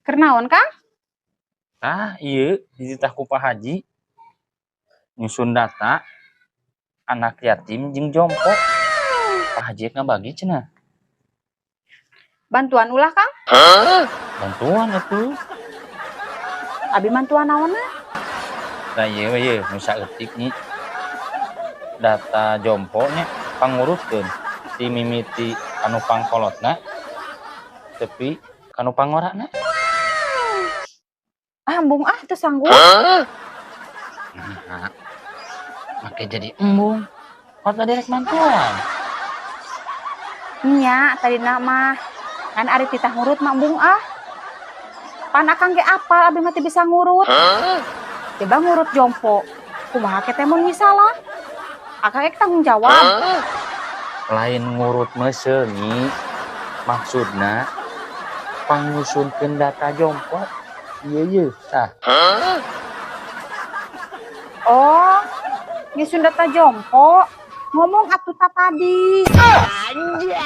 Kernaon, Kang? Iya, dititah ku Pak Haji nyusun data anak yatim jeung jompo. Pak Haji ngabagi cenah. Bantuan ulah, Kang? Bantuan atuh. Abi bantuan naonna? Nah iya nu saeutik nyi. Data jomponya pangurutkeun ti mimiti anu pangkolotna tapi kanu pangorana. Embung teu sanggup. Nah, make jadi embung. Kok tadi rek bantuan? Nya, tadina mah kan ari titah ngurut mah embung Pan akang ge apal abi mah teu bisa ngurut. Coba ngurut jompo. Kumaha ke teh mun misalah? Akang ge tanggung jawab. Lain ngurut meuseuh nyi. Maksudna pangnyusunkeun data jompo. Iya tah. Oh, nyusun data jompo. Ngomong atuh tadi. Anjay.